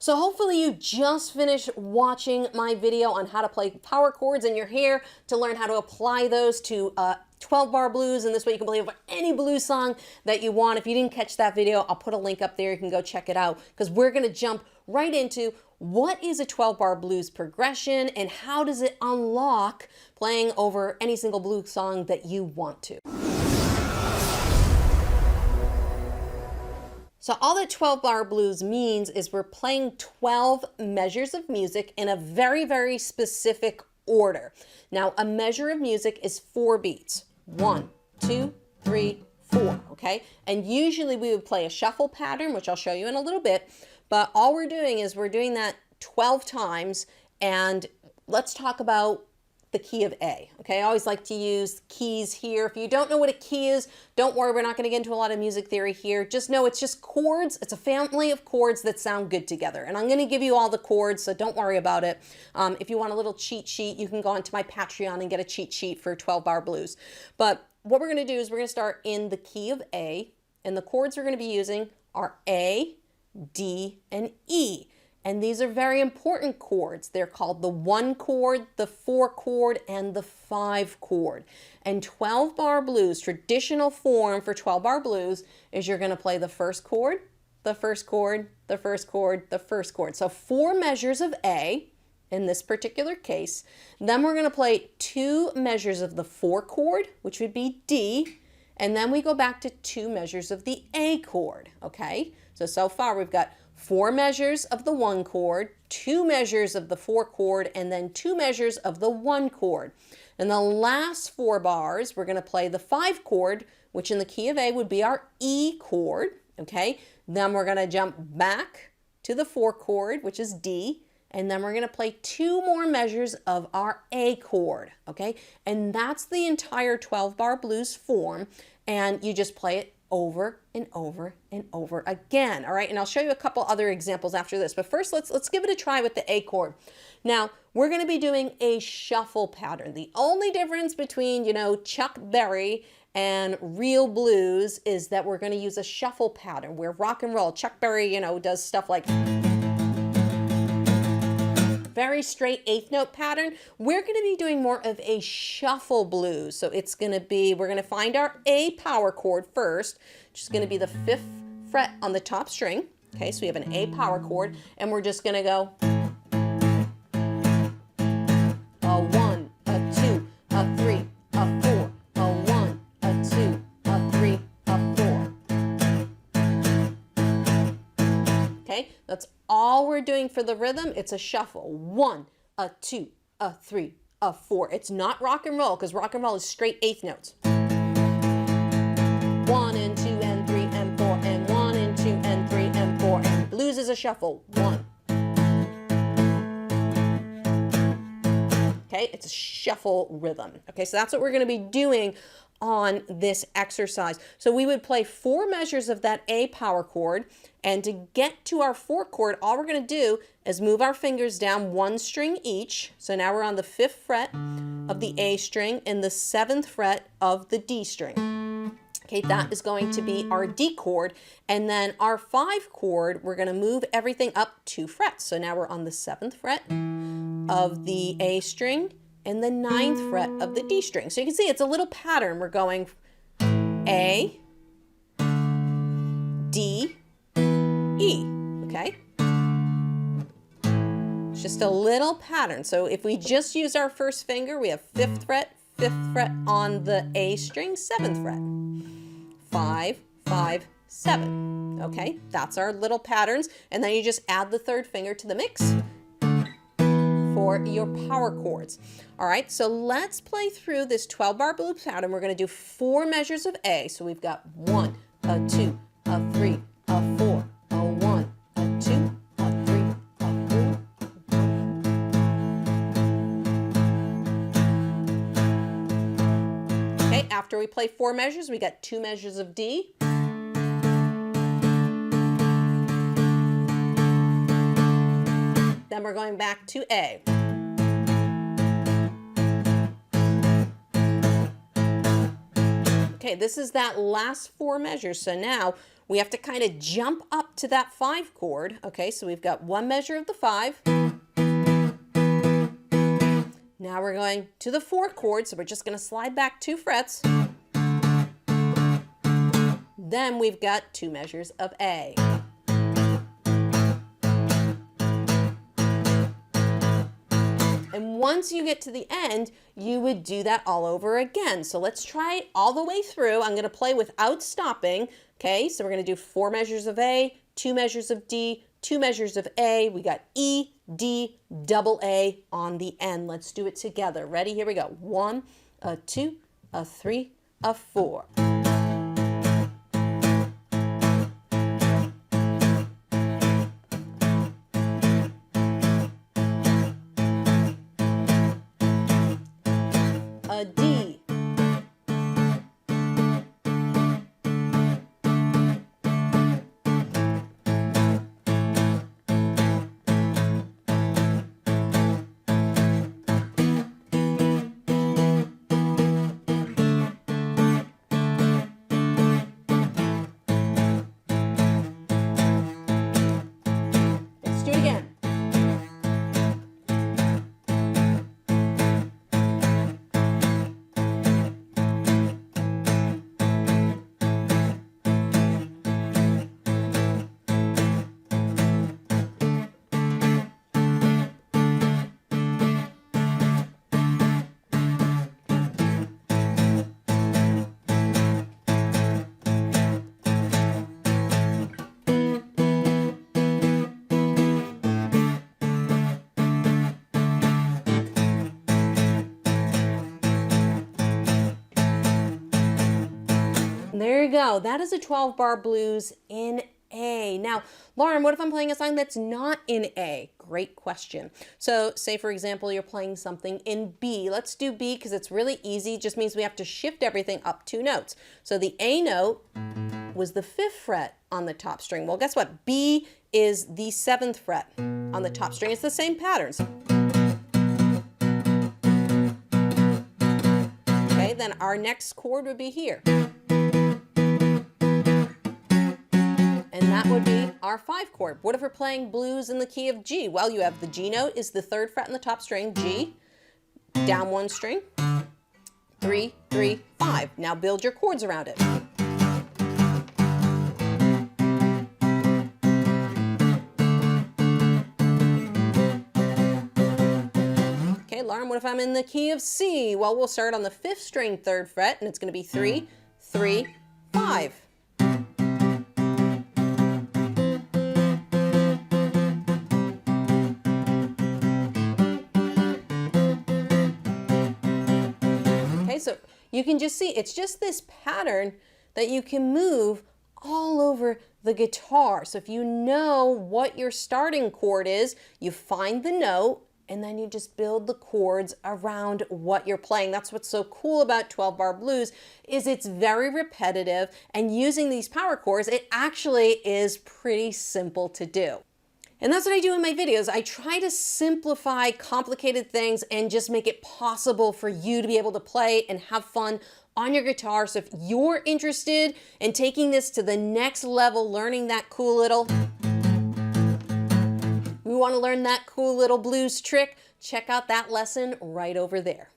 So hopefully you just finished watching my video on how to play power chords, and you're here to learn how to apply those to 12-bar blues, and this way you can play over any blues song that you want. If you didn't catch that video, I'll put a link up there. You can go check it out, because we're going to jump right into what is a 12-bar blues progression and how does it unlock playing over any single blues song that you want to. So all that 12-bar blues means is we're playing 12 measures of music in a very, very specific order. Now, a measure of music is 4 beats. 1, 2, 3, 4, okay? And usually we would play a shuffle pattern, which I'll show you in a little bit, but all we're doing is we're doing that 12 times, and let's talk about the key of A, okay? I always like to use keys here. If you don't know what a key is, don't worry, we're not gonna get into a lot of music theory here. Just know it's just chords. It's a family of chords that sound good together. And I'm gonna give you all the chords, so don't worry about it. If you want a little cheat sheet, you can go onto my Patreon and get a cheat sheet for 12-bar blues. But what we're gonna do is we're gonna start in the key of A, and the chords we're gonna be using are A, D, and E. And these are very important chords. They're called the 1 chord, the 4 chord, and the 5 chord. And 12-bar blues, traditional form for 12-bar blues, is you're going to play the first chord, the first chord, the first chord, the first chord. So 4 measures of A in this particular case. Then we're going to play 2 measures of the 4 chord, which would be D. And then we go back to 2 measures of the A chord, okay? So far we've got 4 measures of the 1 chord, 2 measures of the 4 chord, and then 2 measures of the 1 chord. In the last 4 bars, we're going to play the 5 chord, which in the key of A would be our E chord, okay? Then we're going to jump back to the 4 chord, which is D, and then we're going to play 2 more measures of our A chord, okay? And that's the entire 12-bar blues form, and you just play it over and over and over again. All right, and I'll show you a couple other examples after this, but first let's give it a try with the A chord. Now we're going to be doing a shuffle pattern. The only difference between, you know, Chuck Berry and real blues is that we're going to use a shuffle pattern where rock and roll, Chuck Berry, you know, does stuff like very straight 8th note pattern. We're going to be doing more of a shuffle blues. So it's going to be, we're going to find our A power chord first, which is going to be the 5th fret on the top string. Okay, so we have an A power chord, and we're just going to go a 1, a 2, a 3, a 4, a 1, a 2, a 3, a 4. Okay, that's all we're doing for the rhythm. It's a shuffle. 1, a 2, a 3, a 4. It's not rock and roll, because rock and roll is straight 8th notes. 1 and 2 and 3 and 4 and 1 and 2 and 3 and 4. And blues is a shuffle. 1. Okay, it's a shuffle rhythm. Okay, so that's what we're going to be doing on this exercise. So we would play 4 measures of that A power chord, and to get to our 4 chord, all we're going to do is move our fingers down 1 string each. So now we're on the 5th fret of the A string and the 7th fret of the D string. Okay, that is going to be our D chord, and then our 5 chord, we're going to move everything up 2 frets. So now we're on the 7th fret of the A string and the 9th fret of the D string. So you can see it's a little pattern. We're going A, D, E, okay? It's just a little pattern. So if we just use our first finger, we have 5th fret on the A string, 7th fret. 5, 5, 7. Okay, that's our little patterns. And then you just add the 3rd finger to the mix for your power chords. All right, so let's play through this 12-bar blues pattern. We're going to do 4 measures of A. So we've got 1, a 2, a 3, a 4, a 1, a 2, a 3, a 4. Okay, after we play 4 measures, we got 2 measures of D. Then we're going back to A. Okay, this is that last 4 measures. So now we have to kind of jump up to that 5 chord. Okay, so we've got one measure of the 5. Now we're going to the 4 chord, so we're just going to slide back 2 frets. Then we've got 2 measures of A. And once you get to the end, you would do that all over again. So let's try it all the way through. I'm going to play without stopping. Okay, so we're going to do 4 measures of A, 2 measures of D, 2 measures of A. We got E, D, double A on the end. Let's do it together. Ready? Here we go. 1, a 2, a 3, a 4. A D. Let's do it again. There you go. That is a 12-bar blues in A. Now, Lauren, what if I'm playing a song that's not in A? Great question. So say, for example, you're playing something in B. Let's do B because it's really easy. It just means we have to shift everything up 2 notes. So the A note was the 5th fret on the top string. Well, guess what? B is the 7th fret on the top string. It's the same patterns. Okay, then our next chord would be here. And that would be our 5 chord. What if we're playing blues in the key of G? Well, you have the G note is the 3rd fret on the top string, G, down 1 string, 3, 3, 5. Now build your chords around it. Okay, Lauren, what if I'm in the key of C? Well, we'll start on the 5th string, 3rd fret, and it's going to be 3, 3, 5. So you can just see it's just this pattern that you can move all over the guitar. So if you know what your starting chord is, you find the note and then you just build the chords around what you're playing. That's what's so cool about 12-bar blues is it's very repetitive, and using these power chords, it actually is pretty simple to do. And that's what I do in my videos. I try to simplify complicated things and just make it possible for you to be able to play and have fun on your guitar. So if you're interested in taking this to the next level, learning that cool little, we want to learn that cool little blues trick, check out that lesson right over there.